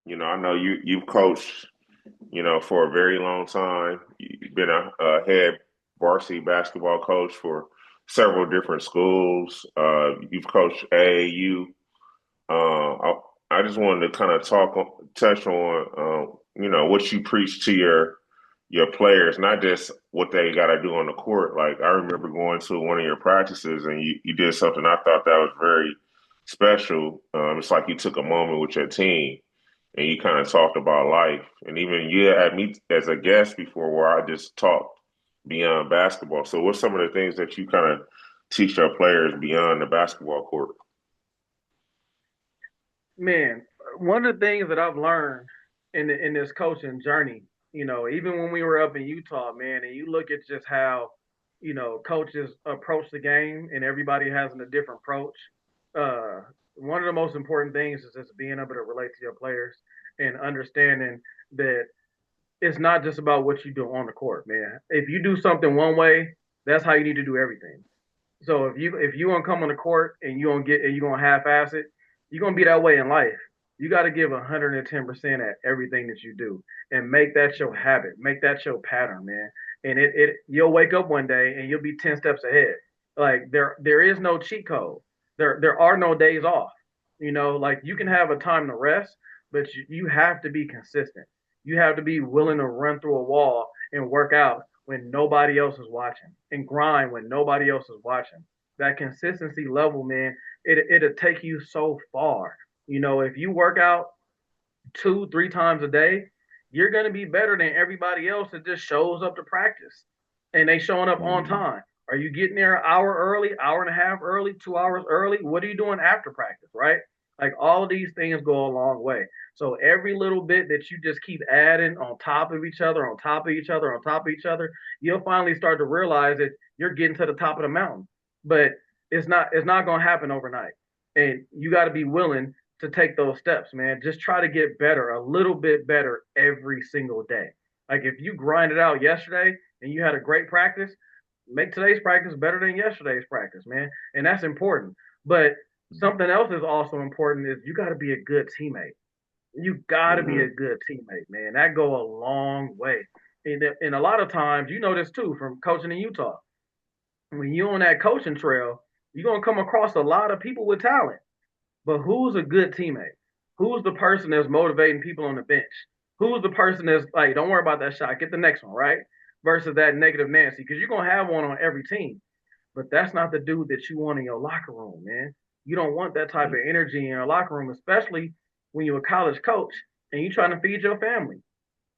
I know you've coached, for a very long time. You've been a head varsity basketball coach for several different schools. You've coached AAU. I just wanted to kind of touch on, what you preach to your players, not just what they got to do on the court. Like I remember going to one of your practices and you did something I thought that was very special. It's like you took a moment with your team and you kind of talked about life. And even you had me as a guest before where I just talked beyond basketball. So what's some of the things that you kind of teach your players beyond the basketball court? Man, one of the things that I've learned in this coaching journey, even when we were up in Utah, man, and you look at just how, coaches approach the game and everybody has a different approach. Uh, One of the most important things is just being able to relate to your players and understanding that it's not just about what you do on the court, man. If you do something one way, that's how you need to do everything. So if you want to come on the court and you're gonna half ass it, you're gonna be that way in life. You got to give 110% at everything that you do and make that your habit, make that your pattern, man. And it you'll wake up one day and you'll be 10 steps ahead. Like there is no cheat code. There are no days off. Like you can have a time to rest, but you have to be consistent. You have to be willing to run through a wall and work out when nobody else is watching and grind when nobody else is watching. That consistency level, man, it'll take you so far. If you work out 2, 3 times a day, you're gonna be better than everybody else that just shows up to practice and they showing up on Mhm. time. Are you getting there an hour early, hour and a half early, 2 hours early? What are you doing after practice, right? Like all of these things go a long way. So every little bit that you just keep adding on top of each other, on top of each other, on top of each other, you'll finally start to realize that you're getting to the top of the mountain. But it's not gonna happen overnight. And you got to be willing to take those steps, man. Just try to get better, a little bit better every single day. Like if you grind it out yesterday and you had a great practice, make today's practice better than yesterday's practice, man. And that's important. But something else is also important is you got to be a good teammate. You got to be a Mhm. good teammate, man. That go a long way. And a lot of times, you know this too from coaching in Utah. When you're on that coaching trail, you're gonna come across a lot of people with talent. But who's a good teammate? Who's the person that's motivating people on the bench? Who's the person that's like, don't worry about that shot, get the next one, right? Versus that negative Nancy, because you're gonna have one on every team. But that's not the dude that you want in your locker room, man. You don't want that type of energy in your locker room, especially when you're a college coach and you're trying to feed your family.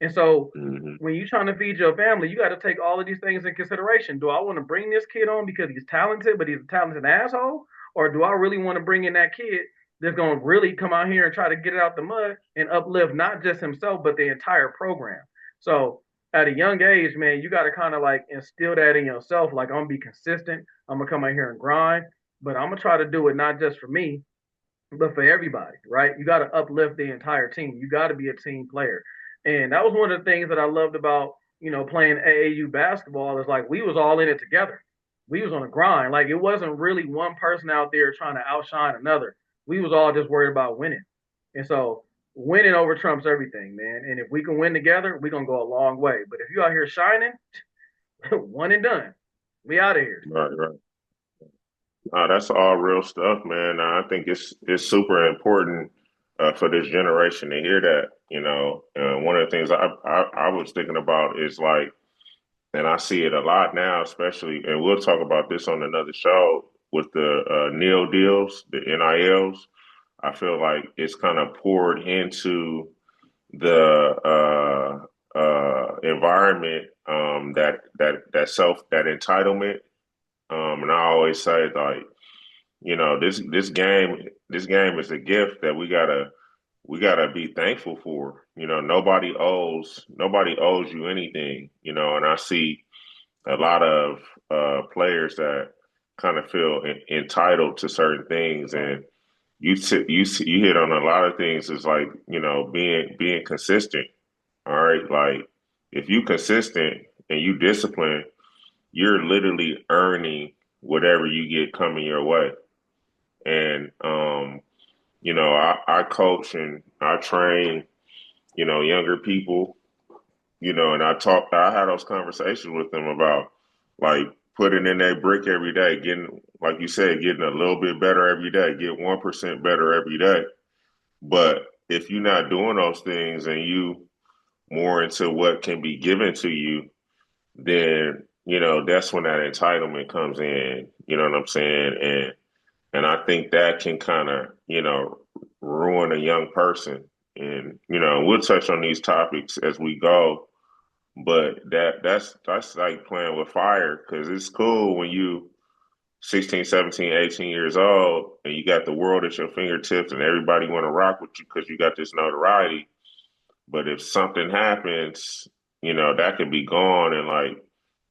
And so Mhm. when you're trying to feed your family, you got to take all of these things in consideration. Do I want to bring this kid on because he's talented, but he's a talented asshole? Or do I really want to bring in that kid that's going to really come out here and try to get it out the mud and uplift not just himself, but the entire program? So at a young age, man, you got to kind of like instill that in yourself. Like, I'm going to be consistent. I'm going to come out here and grind, but I'm going to try to do it not just for me, but for everybody, right? You got to uplift the entire team. You got to be a team player. And that was one of the things that I loved about, playing AAU basketball is like we was all in it together. We was on a grind. Like it wasn't really one person out there trying to outshine another. We was all just worried about winning. And so winning over trumps everything, man. And if we can win together, we're gonna go a long way. But if you out here shining, one and done. We out of here. Right, right. That's all real stuff, man. I think it's super important for this generation to hear that. One of the things I was thinking about is like, and I see it a lot now, especially, and we'll talk about this on another show with the NIL deals, the NILs. I feel like it's kind of poured into the environment that entitlement. And I always say like, this game is a gift that we gotta be thankful for. Nobody owes you anything. And I see a lot of players that kind of feel entitled to certain things, and you hit on a lot of things. Is like being consistent. All right, like if you consistent and you discipline, you're literally earning whatever you get coming your way. And I coach and I train. younger people, and I had those conversations with them about like putting in that brick every day, getting, like you said, getting a little bit better every day, get 1% better every day. But if you're not doing those things and you more into what can be given to you, then, that's when that entitlement comes in. You know what I'm saying? And I think that can kind of, ruin a young person. And, we'll touch on these topics as we go, but that's like playing with fire because it's cool when you 16, 17, 18 years old and you got the world at your fingertips and everybody want to rock with you because you got this notoriety. But if something happens, that could be gone in like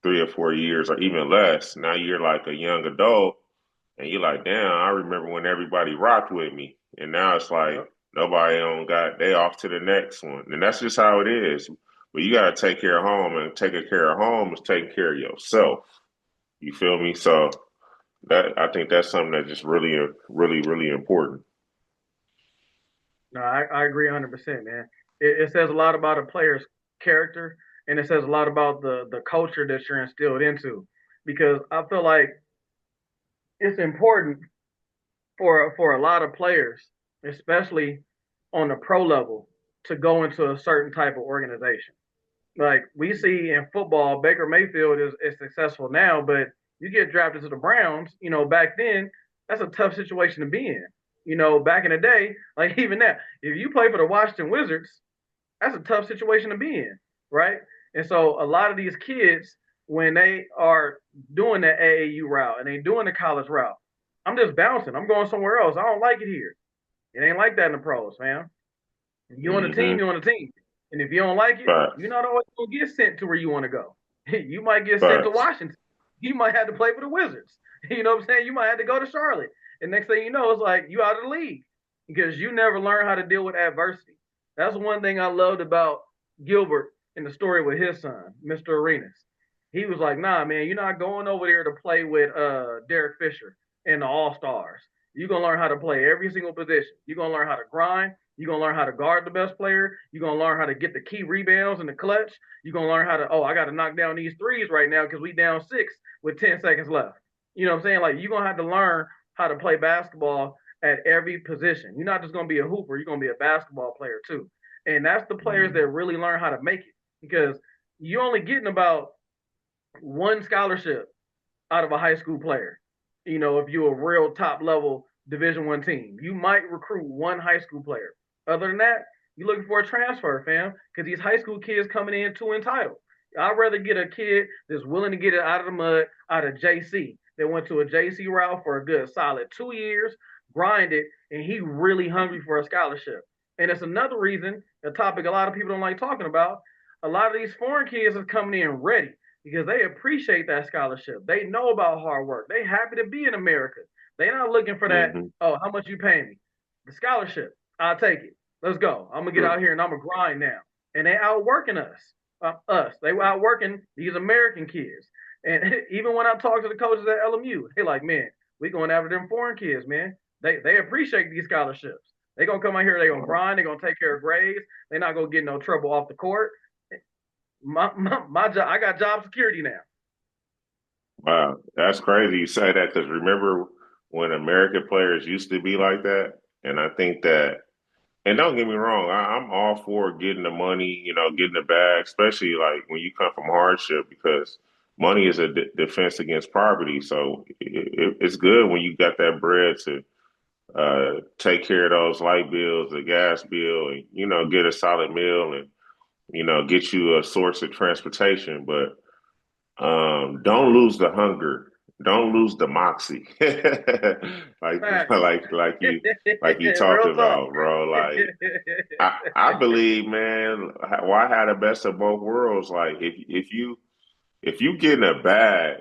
3 or 4 years or even less. Now you're like a young adult and you're like, damn, I remember when everybody rocked with me. And now it's like Yep. nobody on got they off to the next one. And that's just how it is. But you gotta take care of home and taking care of home is taking care of yourself. You feel me? So that I think that's something that's just really, really, really important. No, I agree 100%, man. It says a lot about a player's character, and it says a lot about the culture that you're instilled into. Because I feel like it's important for a lot of players, especially on the pro level, to go into a certain type of organization. Like we see in football, Baker Mayfield is successful now, but you get drafted to the Browns, back then, that's a tough situation to be in. Back in the day, like even now, if you play for the Washington Wizards, that's a tough situation to be in, right? And so a lot of these kids, when they are doing the AAU route and they doing the college route, I'm just bouncing. I'm going somewhere else. I don't like it here. It ain't like that in the pros, man. You on a team, Mm-hmm. you on a team. And if you don't like it, you're Facts. not always gonna get sent to where you want to go. You might get sent to Facts. Washington. You might have to play for the Wizards. You know what I'm saying? You might have to go to Charlotte. And next thing you know, it's like you out of the league because you never learn how to deal with adversity. That's one thing I loved about Gilbert in the story with his son, Mr. Arenas. He was like, nah, man, you're not going over there to play with Derek Fisher and the All Stars. You're gonna learn how to play every single position. You're gonna learn how to grind. You're gonna learn how to guard the best player. You're gonna learn how to get the key rebounds in the clutch. You're gonna learn how to, I gotta knock down these threes right now because we down six with 10 seconds left. You know what I'm saying? Like you're gonna have to learn how to play basketball at every position. You're not just gonna be a hooper, you're gonna be a basketball player too. And that's the players that Mm-hmm. really learn how to make it because you're only getting about one scholarship out of a high school player. If you're a real top level Division 1 team, you might recruit one high school player. Other than that, you're looking for a transfer, fam, because these high school kids coming in too entitled. I'd rather get a kid that's willing to get it out of the mud out of JC that went to a JC route for a good solid 2 years, grinded, and he really hungry for a scholarship. And it's another reason, a topic a lot of people don't like talking about. A lot of these foreign kids are coming in ready because they appreciate that scholarship. They know about hard work. They happy to be in America. They're not looking for that, Mm-hmm. oh, how much you pay me? The scholarship. I'll take it. Let's go. I'm gonna get out True. here and I'm gonna grind now. And they outworking us. They were outworking these American kids. And even when I talk to the coaches at LMU, they like, man, we going after them foreign kids, man. They appreciate these scholarships. They gonna come out here, they gonna Wow. grind, they gonna take care of grades, they're not gonna get no trouble off the court. My job, I got job security now. Wow. That's crazy you say that because remember when American players used to be like that? And I think that, and don't get me wrong, I'm all for getting the money, getting the bag, especially like when you come from hardship because money is a defense against poverty. So it's good when you got that bread to take care of those light bills, the gas bill, and get a solid meal and get you a source of transportation. But don't lose the hunger. Don't lose the moxie. like Facts. like you talked Real talk. about, bro. Like I believe, man, why have the best of both worlds? Like if you get in a bag,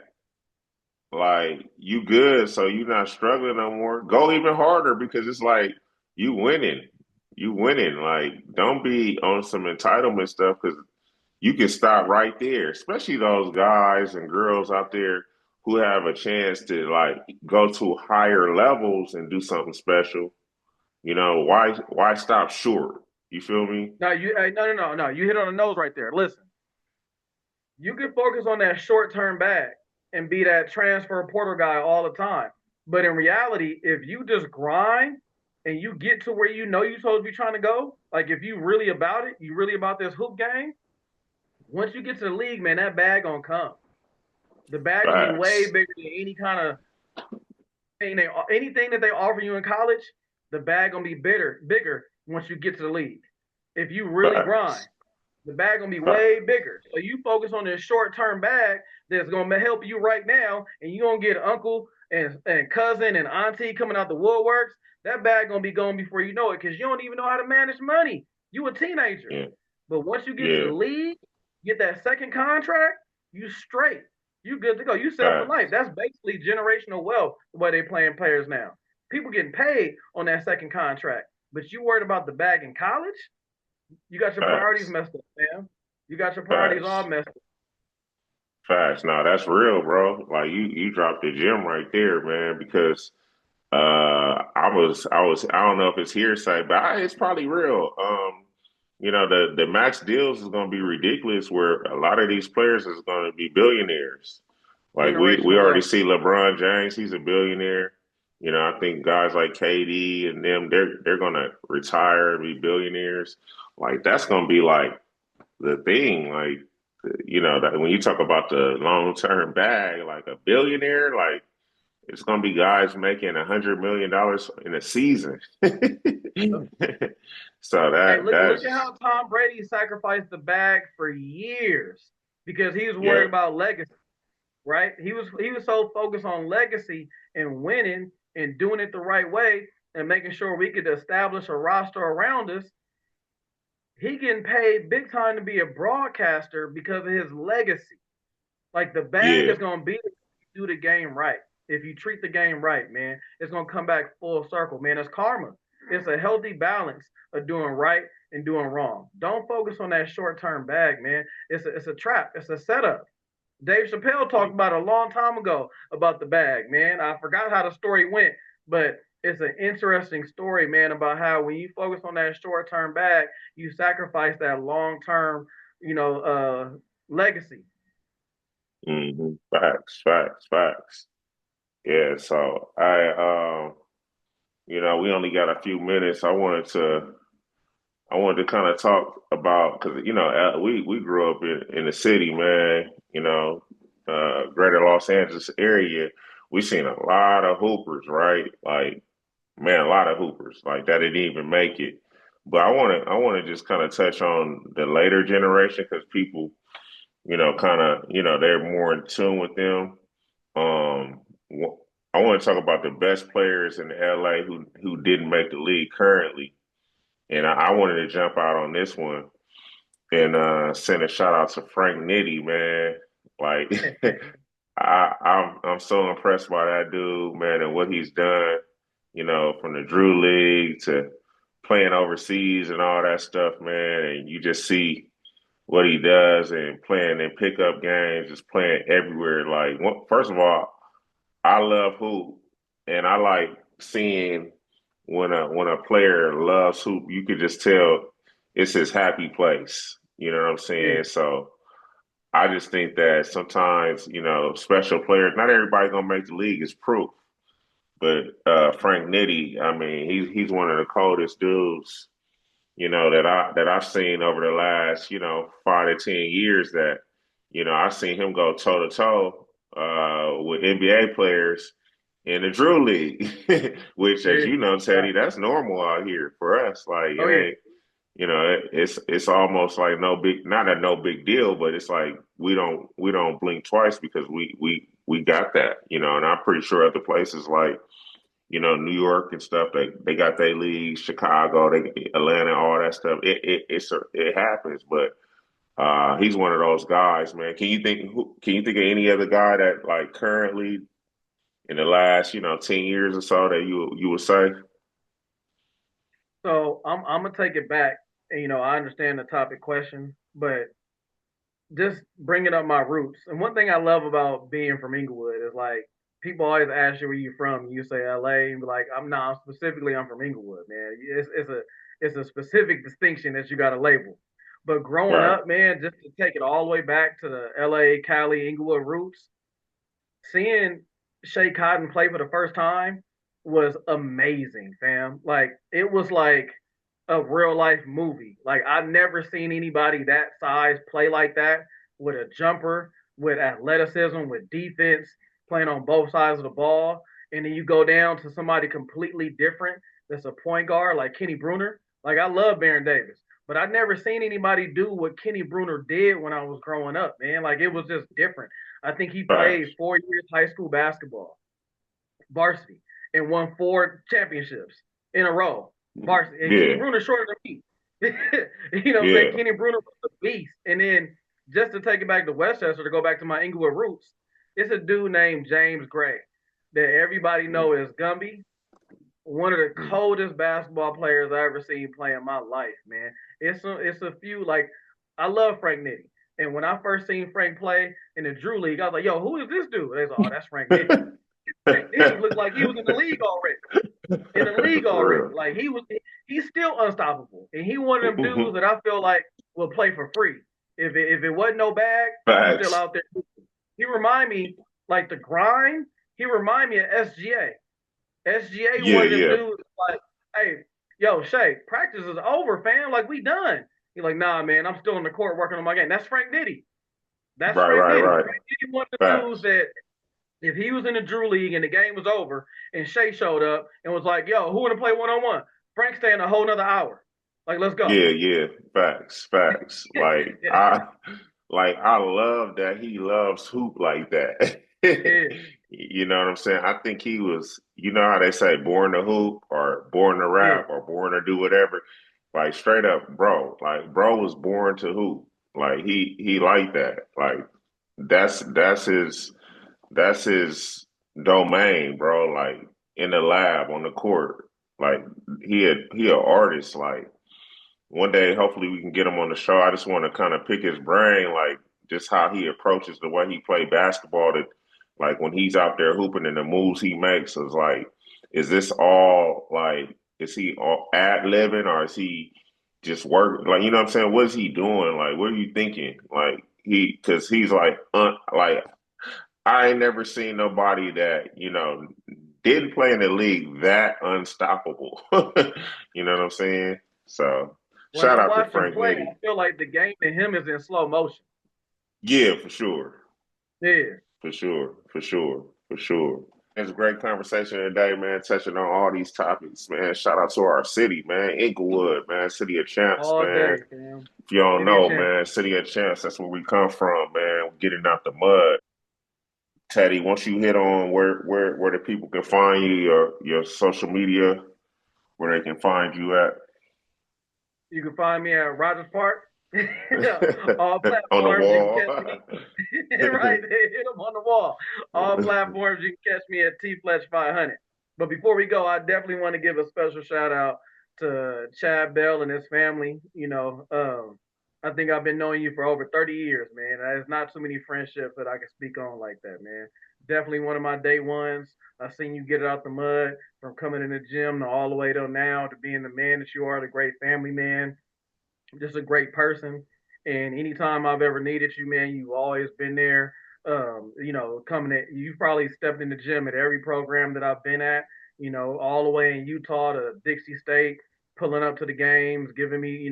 like you good, so you're not struggling no more. Go even harder because it's like you winning. You winning. Like don't be on some entitlement stuff because you can stop right there, especially those guys and girls out there who have a chance to like go to higher levels and do something special. Why stop short? You feel me? No, no. You hit on the nose right there. Listen, you can focus on that short term bag and be that transfer portal guy all the time. But in reality, if you just grind and you get to where you know you're supposed to be trying to go, like if you really about it, you really about this hoop game, once you get to the league, man, that bag gonna come. The bag gonna be way Facts. bigger than any kind of anything that they offer you in college. The bag gonna be bigger once you get to the league. If you really grind, Facts. the bag gonna be way Facts. bigger. So you focus on this short term bag that's gonna help you right now, and you gonna get uncle and cousin and auntie coming out the woodworks. That bag gonna be gone before you know it, because you don't even know how to manage money. You a teenager. Yeah. But once you get to the Yeah. league, get that second contract, you straight. You good to go. You set for life. Facts. That's basically generational wealth the way they playing players now. People getting paid on that second contract. But you worried about the bag in college? You got your priorities Facts. messed up, man. You got your priorities all Facts. messed up. Facts. No, that's real, bro. Like you dropped the gem right there, man, because I don't know if it's hearsay, but it's probably real. The max deals is going to be ridiculous. Where a lot of these players is going to be billionaires. Like we Generational already wealth. see LeBron James, he's a billionaire. I think guys like KD and them, they're going to retire and be billionaires. Like that's going to be like the thing. Like that when you talk about the long term bag, like a billionaire, like it's gonna be guys making $100 million in a season. So Hey, look at that's how Tom Brady sacrificed the bag for years because he was yeah, worried about legacy, right? He was so focused on legacy and winning and doing it the right way and making sure we could establish a roster around us. He getting paid big time to be a broadcaster because of his legacy. Like the bag yeah. is gonna be if you do the game right. If you treat the game right, man, it's gonna come back full circle, man. It's karma. It's a healthy balance of doing right and doing wrong. Don't focus on that short term bag, man. It's a trap. It's a setup. Dave Chappelle talked about it a long time ago about the bag, man. I forgot how the story went, but it's an interesting story, man, about how when you focus on that short term bag, you sacrifice that long term, legacy. Facts, facts, facts. Yeah. So we only got a few minutes. I wanted to kind of talk about because we grew up in the city, man. Greater Los Angeles area. We seen a lot of hoopers, right? Like man, a lot of hoopers like that didn't even make it. But I want to just kind of touch on the later generation because people, kind of, they're more in tune with them. Um, I want to talk about the best players in LA who didn't make the league currently, and I wanted to jump out on this one and send a shout out to Frank Nitti, man. Like I'm so impressed by that dude, man, and what he's done. From the Drew League to playing overseas and all that stuff, man. And you just see what he does and playing in pickup games, just playing everywhere. Like, first of all, I love hoop, and I like seeing when a player loves hoop. You could just tell it's his happy place. You know what I'm Yeah, saying? So I just think that sometimes, special players, not everybody gonna make the league is proof. But Frank Nitti, I mean, he's one of the coldest dudes, that I've seen over the last, 5 to 10 years. That I've seen him go toe to toe with NBA players in the Drew League, which, as yeah, you know, right. Teddy, that's normal out here for us. Like Oh it yeah, ain't, it's almost like no big, not a no big deal, but it's like we don't blink twice because we got that, and I'm pretty sure other places like New York and stuff. They got their leagues, Chicago, Atlanta, all that stuff. It happens, but he's one of those guys, man. Can you think of any other guy that like currently in the last 10 years or so that you would say? so I'm gonna take it back. And, I understand the topic question, but just bringing up my roots. And one thing I love about being from Inglewood is like people always ask you where you from. You say LA, and be like, I'm not specifically. I'm from Inglewood, man. It's a It's a specific distinction that you got to label. But growing Right. up, man, just to take it all the way back to the LA, Cali, Inglewood roots, seeing Shay Cotton play for the first time was amazing, fam. Like it was like a real life movie. Like I've never seen anybody that size play like that with a jumper, with athleticism, with defense, playing on both sides of the ball. And then you go down to somebody completely different that's a point guard like Kenny Bruner. Like I love Baron Davis, but I've never seen anybody do what Kenny Bruner did when I was growing up, man. Like it was just different. I think he played Facts. 4 years high school basketball, varsity, and won 4 championships in a row, varsity. And Kenny Yeah. Bruner shorter than me. You know what I'm saying? Yeah. Kenny Bruner was a beast. And then just to take it back to Westchester, to go back to my Inglewood roots, it's a dude named James Gray that everybody know as Gumby, one of the coldest basketball players I ever seen play in my life, man. It's a few like I love Frank Nitti. And when I first seen Frank play in the Drew League, I was like, yo, who is this dude? They was like, oh, that's Frank Nitti. Frank Nitti looked like he was in the league already. In the league already. For Like he's still unstoppable. And he one of them dudes real. that I feel like will play for free. If it wasn't no bag, he's still Facts. out there. He remind me like the grind, he remind me of SGA. SGA Yeah, one of them yeah. dudes like, hey, yo, Shay, practice is over, fam. Like we done. He's like, nah, man, I'm still in the court working on my game. That's Frank Nitti. That's Right, Frank right, Nitti. right. Frank Nitti one of the dudes Facts. that if he was in the Drew League and the game was over and Shay showed up and was like, yo, who want to play 1-on-1? Frank staying a whole nother hour. Like, let's go. Yeah, yeah. Facts. Facts. I love that he loves hoop like that. Yeah, You know what I'm saying? I think he was, you know how they say born to hoop or born to yeah. rap or born to do whatever. Like straight up, bro. Like bro was born to hoop. Like he liked that. Like that's his domain, bro. Like in the lab on the court. Like he an artist. Like one day, hopefully, we can get him on the show. I just want to kind of pick his brain, like just how he approaches the way he played basketball. That, like when he's out there hooping and the moves he makes is like, is this all like, is he all ad libbing or is he just work? Like, you know what I'm saying? What is he doing? Like, what are you thinking? Like because he's like I ain't never seen nobody that didn't play in the league that unstoppable. You know what I'm saying? So. When Shout I out to watch him Frank play, Nitti. I feel like the game to him is in slow motion. Yeah, for sure. Yeah. For sure. For sure. For sure. It's a great conversation today, man, touching on all these topics, man. Shout out to our city, man. Inglewood, man. City of Champs, All man. day, fam. If you don't City of know, Champions. man, City of Champs, that's where we come from, man. We're getting out the mud. Teddy, once you hit on where the people can find you, your social media, where they can find you at. You can find me at Rogers Park. All On the platforms you can wall. catch me. Right, hit them on the wall. All platforms you can catch me at T Fletch 500. But before we go, I definitely want to give a special shout out to Chad Bell and his family. I think I've been knowing you for over 30 years, man. There's not too many friendships that I can speak on like that, man. Definitely one of my day ones. I seen you get it out the mud from coming in the gym to all the way to now to being the man that you are, the great family man, just a great person. And anytime I've ever needed you, man, you've always been there. Coming at you probably stepped in the gym at every program that I've been at, all the way in Utah to Dixie State, pulling up to the games, giving me,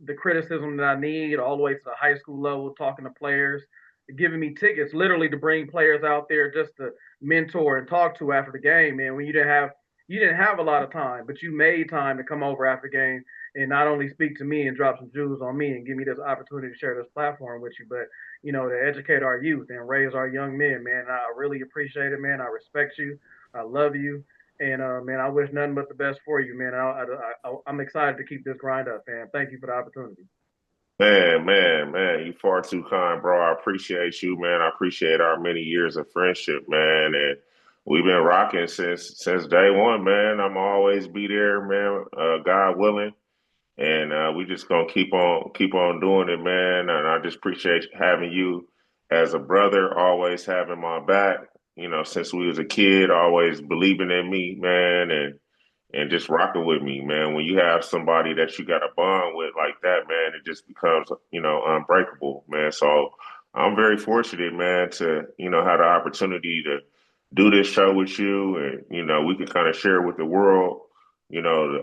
the criticism that I need, all the way to the high school level, talking to players, giving me tickets literally to bring players out there just to mentor and talk to after the game, man. When you didn't have a lot of time, but you made time to come over after the game and not only speak to me and drop some jewels on me and give me this opportunity to share this platform with you, but to educate our youth and raise our young men, man. I really appreciate it, man. I respect you. I love you. And man, I wish nothing but the best for you, man. I'm excited to keep this grind up, fam. Thank you for the opportunity. Man, you far too kind, bro. I appreciate you, man. I appreciate our many years of friendship, man. And we've been rocking since day one, man. I'm always be there, man. God willing. And we just gonna keep on doing it, man. And I just appreciate having you as a brother, always having my back. Since we was a kid, always believing in me, man. And and just rocking with me, man. When you have somebody that you got a bond with like that, man, it just becomes, unbreakable, man. So I'm very fortunate, man, to, have the opportunity to do this show with you, and, we can kind of share with the world,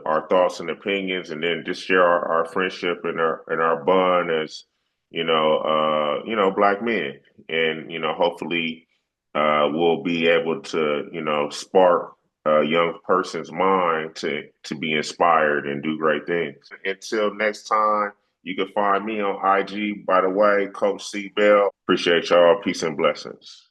our thoughts and opinions, and then just share our friendship and our bond as, black men. And, hopefully we'll be able to, spark a young person's mind to be inspired and do great things. Until next time, you can find me on IG, by the way, Coach C Bell. Appreciate y'all. Peace and blessings.